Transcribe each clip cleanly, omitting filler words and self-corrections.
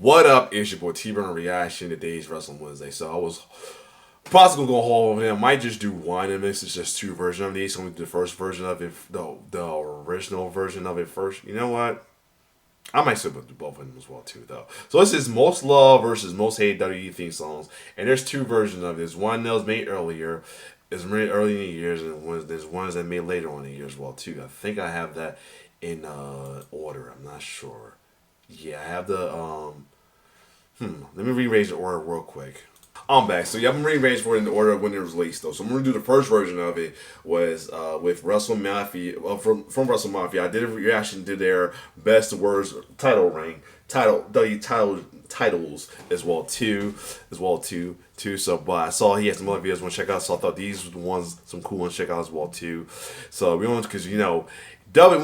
What up? It's your boy T-Burn Reaction. Today's Wrestling Wednesday. So I was possibly gonna go haul over here. I might just do one, and this is just two versions of these. So I'm gonna do the first version of it, the original version of it first. You know what? I might still do both of them as well too, though. So this is most loved versus most hated WWE theme songs, and there's two versions of this. One that was made earlier, is made early in the years, and there's ones that made later on in the year as well too. I think I have that in order. I'm not sure. Yeah, I have the let me rearrange the order real quick. I'm back. So yeah, I'm rearranged for it in the order of when it was released though. So I'm gonna do the first version of it was with Wrestle Mafia from Wrestle Mafia. I did a reaction to their best of worst title reign, titles as well too. So but I saw he had some other videos I want to check out, so I thought these were the ones, some cool ones to check out as well too. So we want, because when it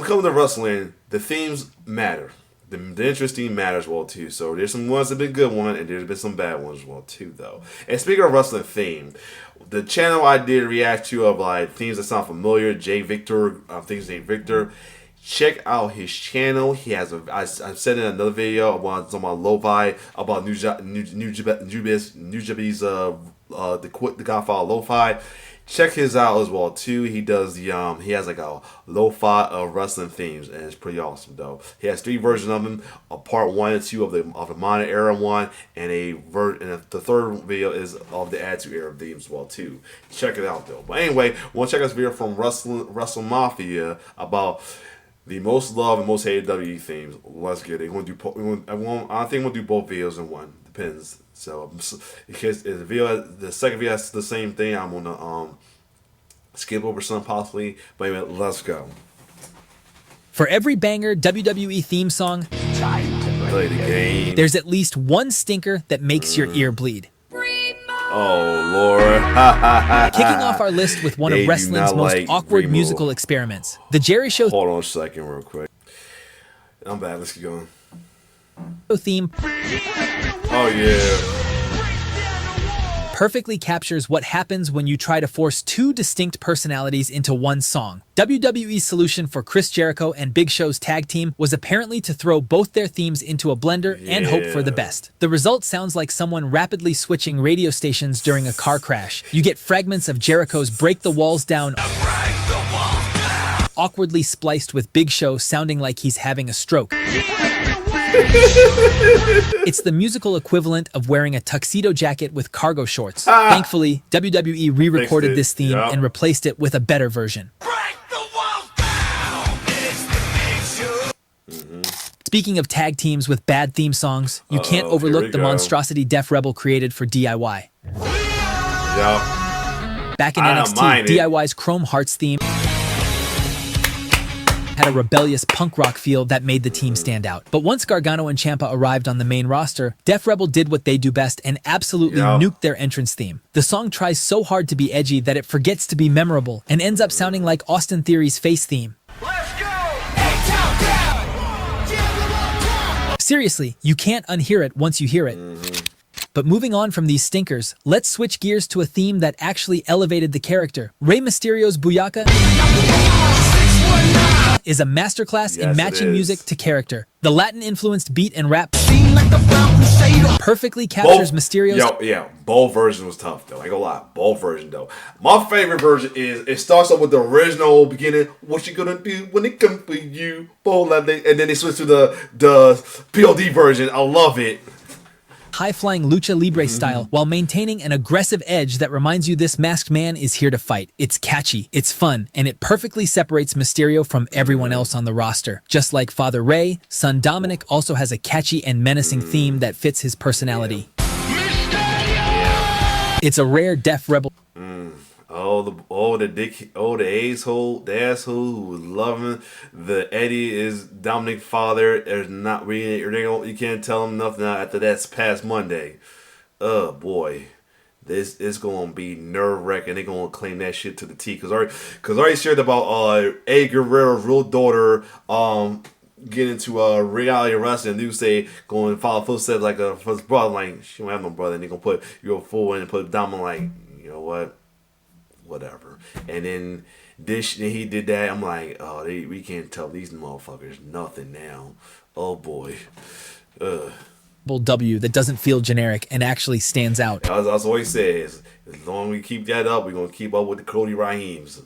comes to wrestling, the themes matter. The interesting matters well too. So there's some ones that have been good ones, and there's been some bad ones as well too though. And speaking of wrestling theme, the channel I did react to of like themes that sound familiar, Jay Victor, I think his name Victor. Check out his channel. He has I said in another video about lo-fi, about New Japanese the Godfather lo-fi. Check his out as well too. He does the he has like a lo-fi of wrestling themes, and it's pretty awesome though. He has three versions of them: a part 1 and 2 of the modern era one, and the third video is of the Attitude Era themes as well too. Check it out though. But anyway, we'll check out this video from Wrestle Mafia about the most loved and most hated WWE themes. Let's get it. I think we'll do both videos in one. Depends. So because the second video has the same thing, I'm gonna skip over some possibly. But anyway, let's go. For every banger WWE theme song, Play the game. there's at least one stinker that makes your ear bleed. Oh Lord! Kicking off our list with one of wrestling's most awkward musical experiments, The Jerry Show. Hold on a second, real quick. I'm bad. Let's keep going. Theme Oh yeah. perfectly captures what happens when you try to force two distinct personalities into one song. WWE's solution for Chris Jericho and Big Show's tag team was apparently to throw both their themes into a blender and hope for the best. The result sounds like someone rapidly switching radio stations during a car crash. You get fragments of Jericho's Break the Walls Down, awkwardly spliced with Big Show sounding like he's having a stroke. It's the musical equivalent of wearing a tuxedo jacket with cargo shorts. Thankfully, WWE re-recorded this theme and replaced it with a better version. Speaking of tag teams with bad theme songs, you can't overlook the monstrosity Def Rebel created for DIY. Back in NXT, DIY's Chrome Hearts theme had a rebellious punk rock feel that made the team stand out. But once Gargano and Ciampa arrived on the main roster, Def Rebel did what they do best and absolutely nuked their entrance theme. The song tries so hard to be edgy that it forgets to be memorable and ends up sounding like Austin Theory's Face theme. Let's go! Seriously, you can't unhear it once you hear it. But moving on from these stinkers, let's switch gears to a theme that actually elevated the character. Rey Mysterio's Booyaka is a masterclass in matching music to character. The Latin-influenced beat and rap perfectly captures Mysterio's... both versions was tough though. I ain't gonna lie, both versions though. My favorite version is, it starts up with the original beginning, what you gonna do when it comes for you, and then they switch to the POD version. I love it. High-flying lucha libre style while maintaining an aggressive edge that reminds you this masked man is here to fight. It's catchy, it's fun, and it perfectly separates Mysterio from everyone else on the roster. Just like Father Ray, son Dominic also has a catchy and menacing theme that fits his personality. It's a rare Def Rebel. The asshole who was loving the Eddie is Dominic's father. There's not really, you can't tell him nothing after that's past Monday. Oh boy, this is gonna be nerve-wracking. They're gonna claim that shit to the T, cause already shared about Eddie Guerrero's real daughter get into reality wrestling. They say going follow footsteps like a first brother, like she don't have no brother, and they gonna put your full in and put Dominic, like, you know what, whatever. And then he did that. I'm like, oh, we can't tell these motherfuckers nothing now. Oh boy. W that doesn't feel generic and actually stands out. As always says, as long as we keep that up, we're gonna keep up with the Cody Raheems.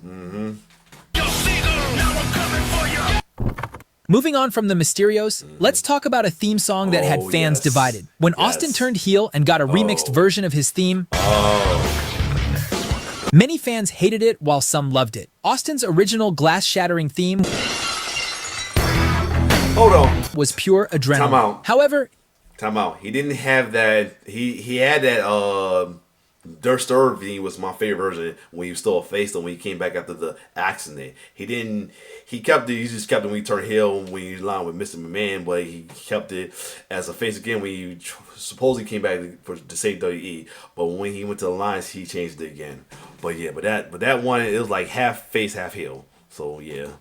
Moving on from the Mysterios, let's talk about a theme song that had fans divided. When Austin turned heel and got a remixed version of his theme, many fans hated it while some loved it. Austin's original glass-shattering theme was pure adrenaline. Time out. However, He didn't have that. He had that. Disturbed was my favorite version when he was still a face, and when he came back after the accident. He didn't. He kept it. He just kept it when he turned heel when he lined with Mr. McMahon, but he kept it as a face again when he supposedly came back to save WWE. But when he went to the Alliance, he changed it again. But that one, it was like half face, half heel. So yeah,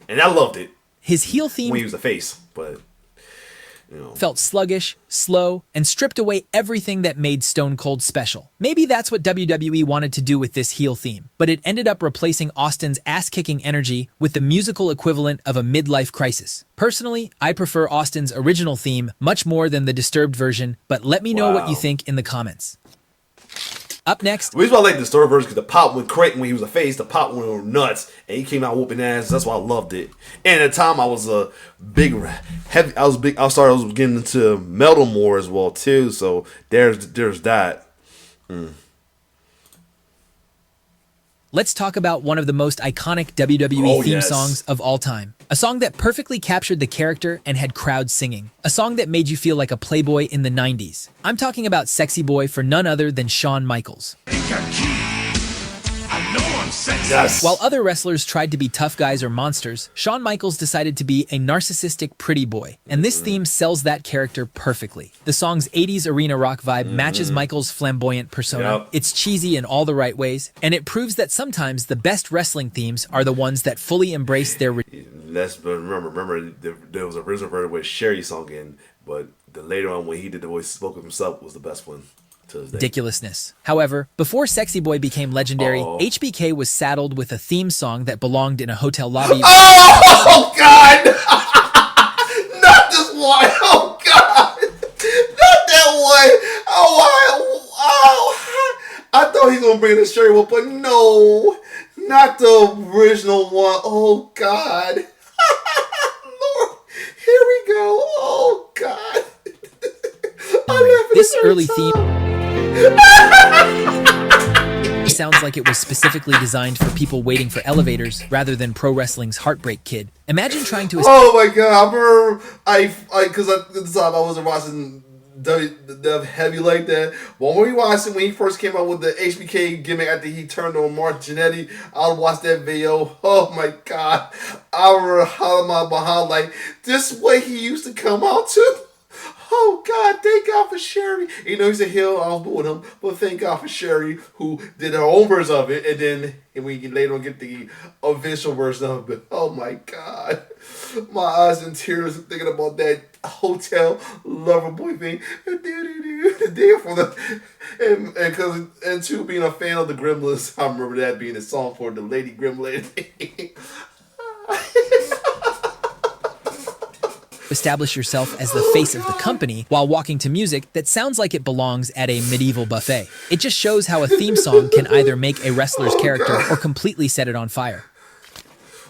and I loved it. His heel theme when he was a face, but felt sluggish, slow, and stripped away everything that made Stone Cold special. Maybe that's what WWE wanted to do with this heel theme, but it ended up replacing Austin's ass-kicking energy with the musical equivalent of a midlife crisis. Personally, I prefer Austin's original theme much more than the Disturbed version, but let me know what you think in the comments. Up next, the reason why I like the Disturbed version because the pop went crazy when he was a face. The pop went nuts, and he came out whooping ass. That's why I loved it. And at the time, I was a big, heavy. I was getting into metal more as well too. So there's that. Let's talk about one of the most iconic WWE theme songs of all time. A song that perfectly captured the character and had crowds singing. A song that made you feel like a playboy in the 90s. I'm talking about Sexy Boy for none other than Shawn Michaels. Yes. While other wrestlers tried to be tough guys or monsters, Shawn Michaels decided to be a narcissistic pretty boy, and this theme sells that character perfectly. The song's 80s arena rock vibe matches Michaels' flamboyant persona. It's cheesy in all the right ways, and it proves that sometimes the best wrestling themes are the ones that fully embrace their... Remember, there was a original version with Sherry song in, but the later on when he did the voice spoke of himself was the best one. Ridiculousness. However, before Sexy Boy became legendary, HBK was saddled with a theme song that belonged in a hotel lobby. Oh God! Not this one! Oh God! Not that one! I thought he was gonna bring the Sherry one, but no, not the original one. Oh God! Lord, here we go. Oh God! This early theme sounds like it was specifically designed for people waiting for elevators rather than pro wrestling's Heartbreak Kid. Imagine trying to... Oh my God, I remember, because at the time I wasn't watching the heavy like that. But when we watched him when he first came out with the HBK gimmick after he turned on Mark Jannetty, I watched that video. Oh my God, I remember hollering my behind like, this way he used to come out to. Oh God, thank God for Sherry. You know, he's a heel, I was booing him, but thank God for Sherry who did her own version of it, and then we can later on get the official version of it. Oh my God. My eyes in tears thinking about that hotel lover boy thing. The day for the and two being a fan of the Gremlins, I remember that being a song for the Lady Gremlin. Establish yourself as the face of the company while walking to music that sounds like it belongs at a medieval buffet. It just shows how a theme song can either make a wrestler's character or completely set it on fire.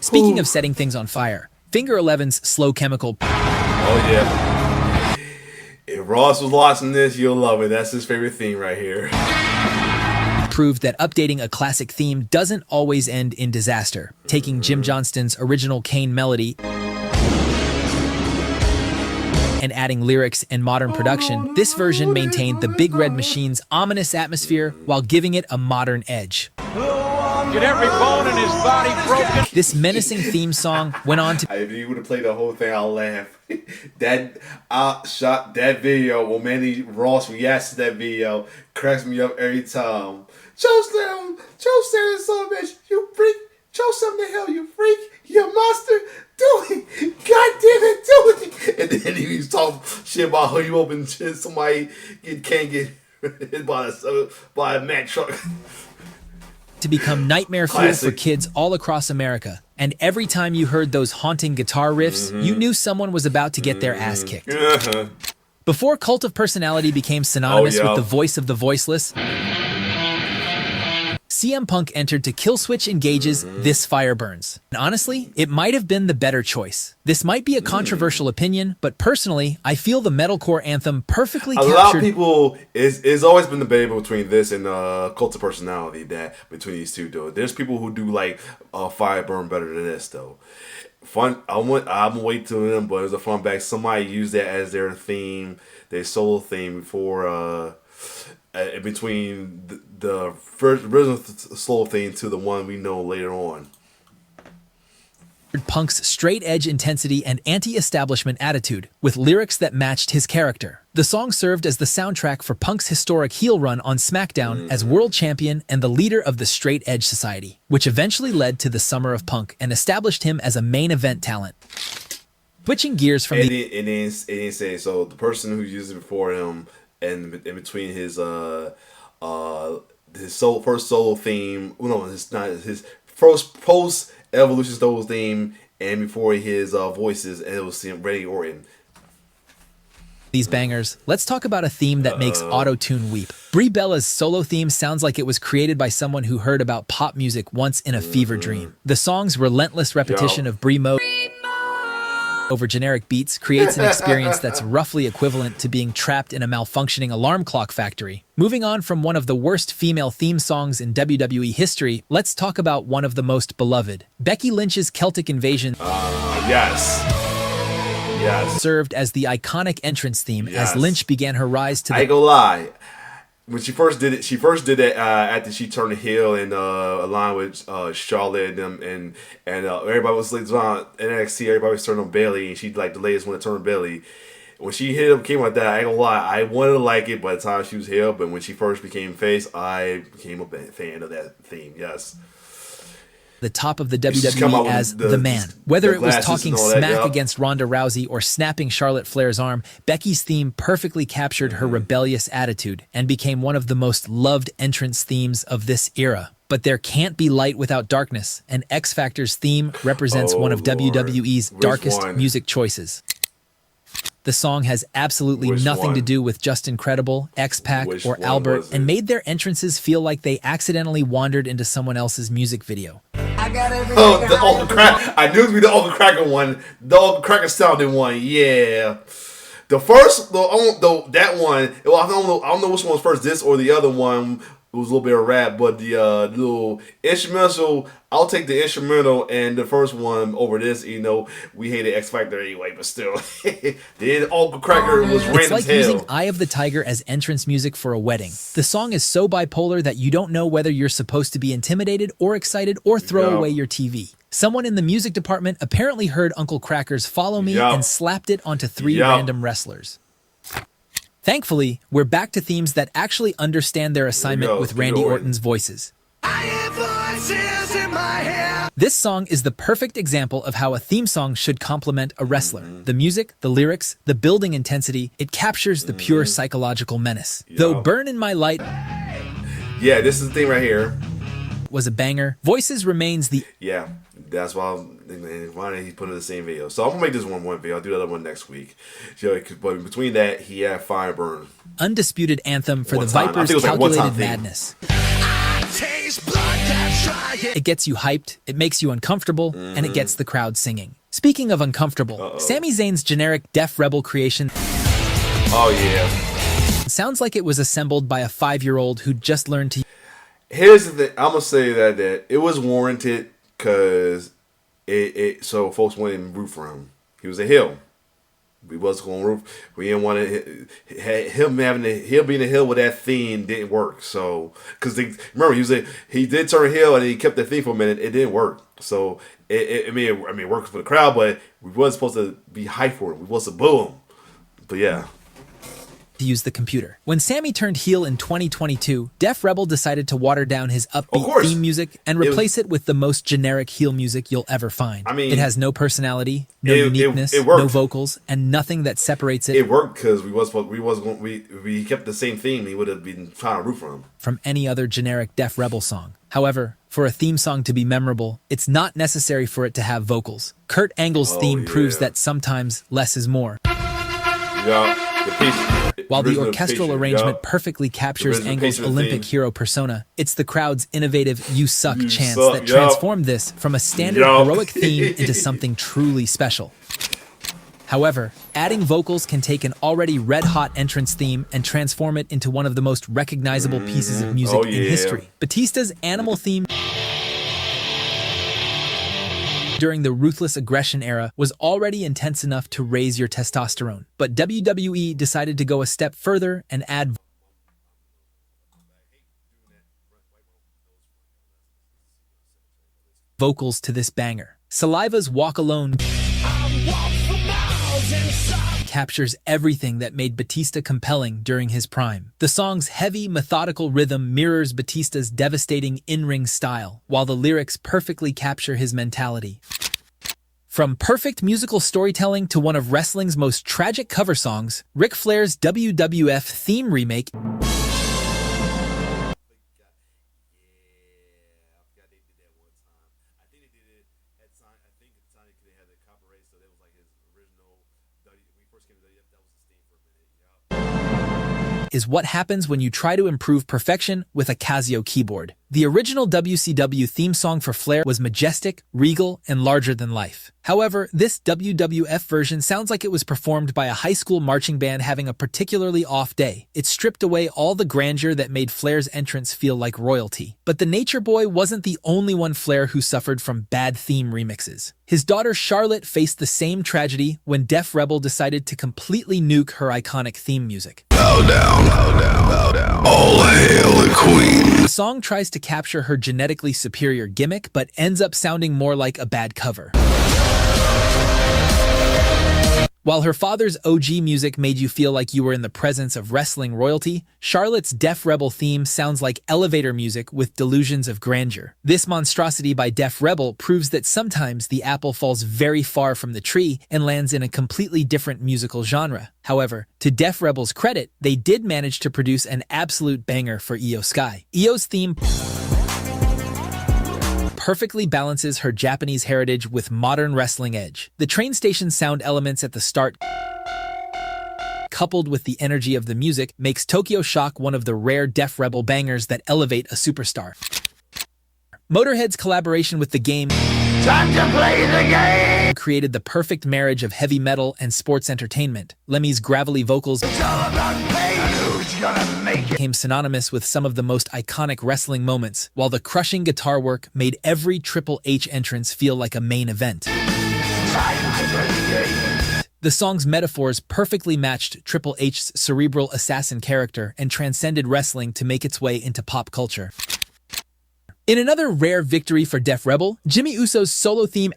Speaking of setting things on fire, Finger Eleven's Slow Chemical... Oh yeah. If Ross was watching this, you'll love it. That's his favorite theme right here. Proved that updating a classic theme doesn't always end in disaster. Taking Jim Johnston's original Kane melody and adding lyrics and modern production, this version maintained the Big Red Machine's ominous atmosphere while giving it a modern edge. Get every bone in his body broken. This menacing theme song went on to... If you would have played the whole thing, I'll laugh. I shot that video. Well, Manny Ross reacts to that video. Cracks me up every time. Joe Stanley so bitch, you freak. Joe something the hell, you freak. You monster. Do it. God damn it, do it. And then he was talking shit about how you open shit. Somebody can't get hit by a Mack truck. To become nightmare fuel for kids all across America. And every time you heard those haunting guitar riffs, you knew someone was about to get their ass kicked. Before cult of personality became synonymous with the voice of the voiceless, CM Punk entered to Killswitch Engage's This Fire Burns. And honestly, it might have been the better choice. This might be a controversial opinion, but personally, I feel the metalcore anthem perfectly captured... A lot of people, it's always been debatable between this and Cult of Personality, that between these two, though. There's people who do like Fire Burn better than this, though. Fun, I'm wait to them, but it was a fun back. Somebody used that as their theme, their solo theme for... between the first original slow theme to the one we know later on. Punk's straight-edge intensity and anti-establishment attitude, with lyrics that matched his character. The song served as the soundtrack for Punk's historic heel run on SmackDown as world champion and the leader of the Straight Edge Society, which eventually led to the Summer of Punk and established him as a main event talent. Switching gears from it didn't say, so the person who used it before him, and in between his first solo theme, his first post Evolution solo theme, and before his voices, and it was Randy Orton. These bangers, let's talk about a theme that makes auto-tune weep. Brie Bella's solo theme sounds like it was created by someone who heard about pop music once in a fever dream. The song's relentless repetition of Brie Mo over generic beats creates an experience that's roughly equivalent to being trapped in a malfunctioning alarm clock factory. Moving on from one of the worst female theme songs in WWE history, let's talk about one of the most beloved. Becky Lynch's Celtic Invasion served as the iconic entrance theme as Lynch began her rise to the... I ain't gonna lie. When she first did it after she turned heel and aligned with Charlotte and them, and everybody was like on NXT, everybody was turning on Bayley, and she like the latest one to turn Bayley. When she hit him, came like that, I ain't gonna lie, I wanted to like it by the time she was heel, but when she first became face, I became a fan of that theme. Yes. The top of the WWE as the man. Whether it was talking smack against Ronda Rousey or snapping Charlotte Flair's arm, Becky's theme perfectly captured her rebellious attitude and became one of the most loved entrance themes of this era. But there can't be light without darkness, and X Factor's theme represents one of WWE's darkest music choices. The song has absolutely nothing to do with Just Incredible, X-Pac, or Albert, and made their entrances feel like they accidentally wandered into someone else's music video. The Uncle Cracker. I knew it would be the Uncle Cracker one. The Uncle Cracker sounding one. Yeah. The first, that one, well, I don't know which one was first, this or the other one. It was a little bit of rap, but the little instrumental, I'll take the instrumental and the first one over this. You know, we hated X Factor anyway, but still. The Uncle Cracker was random as hell. It's like using Eye of the Tiger as entrance music for a wedding. The song is so bipolar that you don't know whether you're supposed to be intimidated or excited or throw away your TV. Someone in the music department apparently heard Uncle Cracker's Follow Me and slapped it onto 3 random wrestlers. Thankfully, we're back to themes that actually understand their assignment with Randy Orton's voices. This song is the perfect example of how a theme song should complement a wrestler. The music, the lyrics, the building intensity, it captures the pure psychological menace. Though Burn in My Light... Yeah, this is the thing right here. ...was a banger, Voices remains the... Yeah, that's why he put in the same video. So I'm going to make this one video. I'll do the other one next week. But between that, he had Fire Burn. Undisputed anthem for the Viper's calculated madness. It gets you hyped, it makes you uncomfortable, and it gets the crowd singing. Speaking of uncomfortable, Sami Zayn's generic Def Rebel creation sounds like it was assembled by a 5-year-old who just learned to... Here's the thing. I'm going to say that it was warranted because so folks went and root for him. He was a heel. We wasn't going to root. We didn't want to... Him being a heel with that theme didn't work. So, because remember, he did turn heel and he kept the theme for a minute. It didn't work. So, it worked for the crowd, but we wasn't supposed to be hyped for him. We was supposed to boo him. But yeah. To use the computer. When Sami turned heel in 2022, Def Rebel decided to water down his upbeat theme music and replace it with the most generic heel music you'll ever find. I mean, it has no personality, no uniqueness, no vocals, and nothing that separates it. It worked because we kept the same theme. He would have been trying to root for him from any other generic Def Rebel song. However, for a theme song to be memorable, it's not necessary for it to have vocals. Kurt Angle's theme proves that sometimes less is more. Yeah. While the original orchestral Patriot, arrangement yup. perfectly captures Original Angle's Patriot Olympic theme. hero persona, it's the crowd's innovative "You Suck" You chants suck, that yup. transformed this from a standard Yup. heroic theme into something truly special. However, adding vocals can take an already red-hot entrance theme and transform it into one of the most recognizable pieces of music Oh, in yeah. history. Batista's Animal theme during the Ruthless Aggression era was already intense enough to raise your testosterone, but WWE decided to go a step further and add vocals to this banger. Saliva's Walk Alone captures everything that made Batista compelling during his prime. The song's heavy, methodical rhythm mirrors Batista's devastating in-ring style, while the lyrics perfectly capture his mentality. From perfect musical storytelling to one of wrestling's most tragic cover songs, Ric Flair's WWF theme remake is what happens when you try to improve perfection with a Casio keyboard. The original WCW theme song for Flair was majestic, regal, and larger than life. However, this WWF version sounds like it was performed by a high school marching band having a particularly off day. It stripped away all the grandeur that made Flair's entrance feel like royalty. But the Nature Boy wasn't the only one Flair who suffered from bad theme remixes. His daughter Charlotte faced the same tragedy when Def Rebel decided to completely nuke her iconic theme music. Bow down, bow down, bow down. All hail the queen. The song tries to capture her genetically superior gimmick, but ends up sounding more like a bad cover. While her father's OG music made you feel like you were in the presence of wrestling royalty, Charlotte's Def Rebel theme sounds like elevator music with delusions of grandeur. This monstrosity by Def Rebel proves that sometimes the apple falls very far from the tree and lands in a completely different musical genre. However, to Def Rebel's credit, they did manage to produce an absolute banger for Io Sky. Io's theme perfectly balances her Japanese heritage with modern wrestling edge. The train station sound elements at the start, coupled with the energy of the music, makes Tokyo Shock one of the rare Def Rebel bangers that elevate a superstar. Motorhead's collaboration with The Game Time to play the game. created the perfect marriage of heavy metal and sports entertainment. Lemmy's gravelly vocals It's all about pain. Who's gonna make it? became synonymous with some of the most iconic wrestling moments, while the crushing guitar work made every Triple H entrance feel like a main event. Time to play the game. The song's metaphors perfectly matched Triple H's cerebral assassin character and transcended wrestling to make its way into pop culture. In another rare victory for Def Rebel, Jimmy Uso's solo theme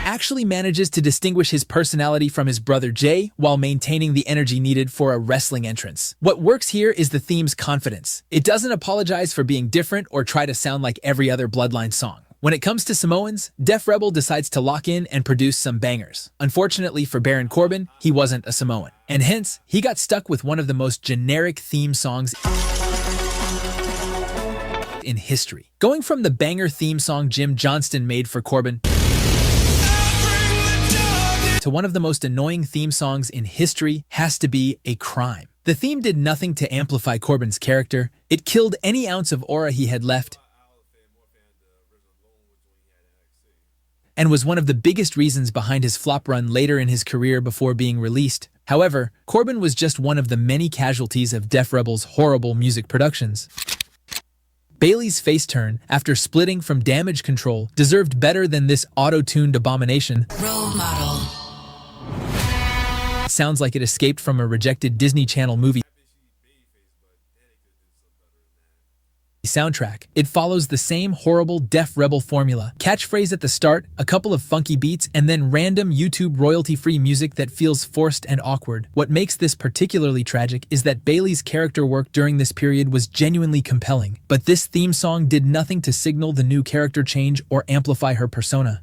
actually manages to distinguish his personality from his brother Jay while maintaining the energy needed for a wrestling entrance. What works here is the theme's confidence. It doesn't apologize for being different or try to sound like every other Bloodline song. When it comes to Samoans, Def Rebel decides to lock in and produce some bangers. Unfortunately for Baron Corbin, he wasn't a Samoan, and hence, he got stuck with one of the most generic theme songs in history. Going from the banger theme song Jim Johnston made for Corbin to one of the most annoying theme songs in history has to be a crime. The theme did nothing to amplify Corbin's character. It killed any ounce of aura he had left and was one of the biggest reasons behind his flop run later in his career before being released. However, Corbin was just one of the many casualties of Def Rebel's horrible music productions. Bayley's face turn, after splitting from Damage Control, deserved better than this auto-tuned abomination. Role model. Sounds like it escaped from a rejected Disney Channel movie soundtrack. It follows the same horrible Def Rebel formula. Catchphrase at the start, a couple of funky beats, and then random YouTube royalty-free music that feels forced and awkward. What makes this particularly tragic is that Bayley's character work during this period was genuinely compelling, but this theme song did nothing to signal the new character change or amplify her persona.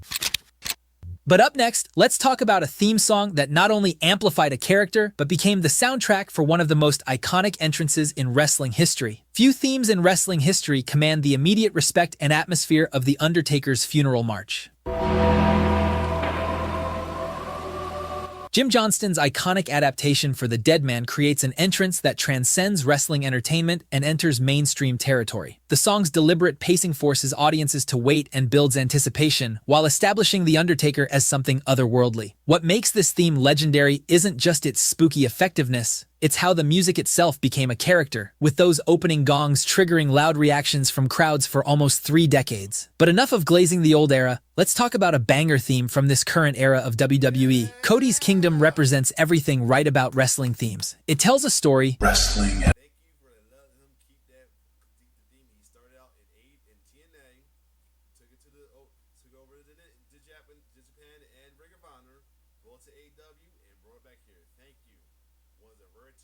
But up next, let's talk about a theme song that not only amplified a character, but became the soundtrack for one of the most iconic entrances in wrestling history. Few themes in wrestling history command the immediate respect and atmosphere of The Undertaker's funeral march. Jim Johnston's iconic adaptation for The Dead Man creates an entrance that transcends wrestling entertainment and enters mainstream territory. The song's deliberate pacing forces audiences to wait and builds anticipation, while establishing The Undertaker as something otherworldly. What makes this theme legendary isn't just its spooky effectiveness, it's how the music itself became a character, with those opening gongs triggering loud reactions from crowds for almost 3 decades. But enough of glazing the old era, let's talk about a banger theme from this current era of WWE. Cody's Kingdom represents everything right about wrestling themes. It tells a story, Wrestling. Thank you for letting him keep that theme. He started out in TNA, took it to took over to Japan and Ring of Honor, brought to AEW, and brought it back here. Thank you. One of the rare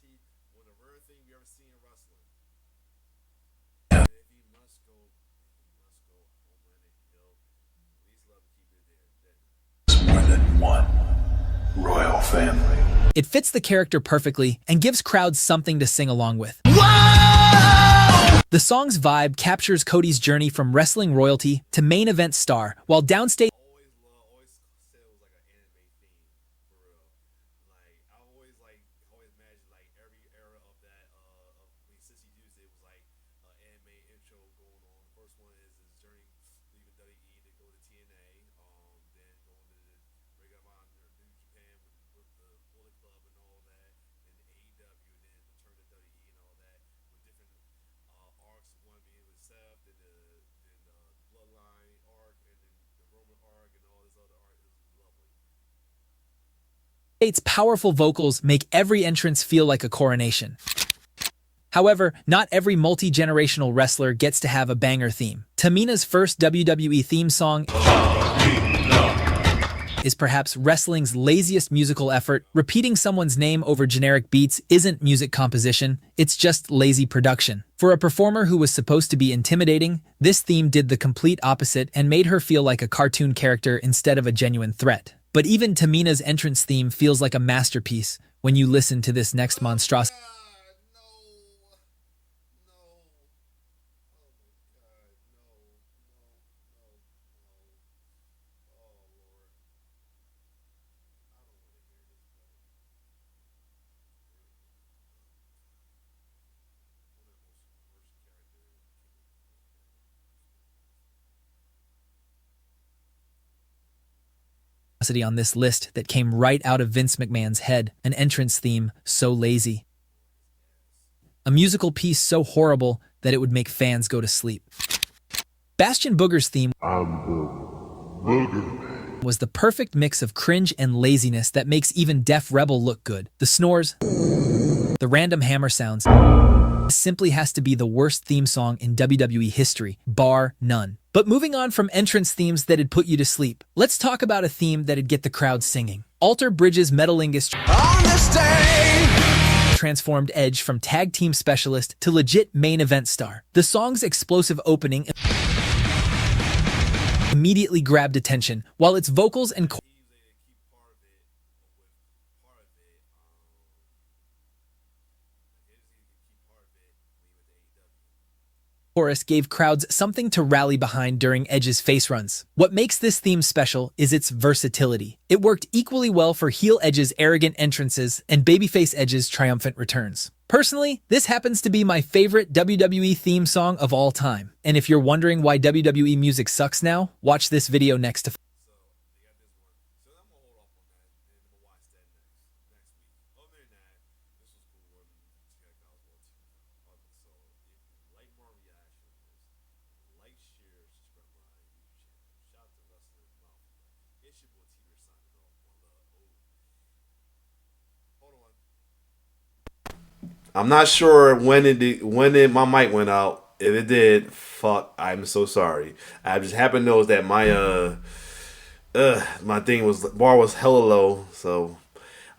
things we ever seen in wrestling. And if he must go homeland, at least let him keep it there. There's more than one royal family. it fits the character perfectly and gives crowds something to sing along with. The song's vibe captures Cody's journey from wrestling royalty to main event star, while downstage Always said it was like an anime theme, for real. Like I always imagine like every era of that of when Sissy used it was like an anime intro going on. The first one is his journey leaving WWE to go to TNA, then going to Ring of Honor, New Japan with the Bullet Club and all that, and AEW, and then return to WWE and all that with different arcs. One being with Seth, then the Bloodline arc, and then the Roman arc, and all this other arc. It was lovely. Its powerful vocals make every entrance feel like a coronation. However, not every multi-generational wrestler gets to have a banger theme. Tamina's first WWE theme song is perhaps wrestling's laziest musical effort. Repeating someone's name over generic beats isn't music composition, it's just lazy production. For a performer who was supposed to be intimidating, this theme did the complete opposite and made her feel like a cartoon character instead of a genuine threat. But even Tamina's entrance theme feels like a masterpiece when you listen to this next monstrosity. On this list that came right out of Vince McMahon's head, an entrance theme so lazy. A musical piece so horrible that it would make fans go to sleep. Bastion Booger's theme was the perfect mix of cringe and laziness that makes even Def Rebel look good. The snores, the random hammer sounds, simply has to be the worst theme song in WWE history, bar none. But moving on from entrance themes that'd put you to sleep, let's talk about a theme that'd get the crowd singing. Alter Bridge's Metalingus transformed Edge from tag team specialist to legit main event star. The song's explosive opening immediately grabbed attention, while its vocals and chorus gave crowds something to rally behind during Edge's face runs. What makes this theme special is its versatility. It worked equally well for heel Edge's arrogant entrances and babyface Edge's triumphant returns. Personally, this happens to be my favorite WWE theme song of all time. And if you're wondering why WWE music sucks now, watch this video next to I'm not sure when my mic went out. If it did, fuck, I'm so sorry. I just happen to know that my bar was hella low, so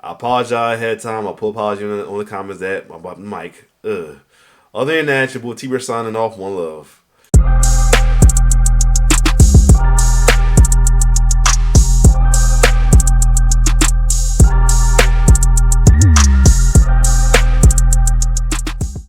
I apologize ahead of time. I'll put apology on the comments about the mic. Other than that, your boy T-Bear signing off. One love.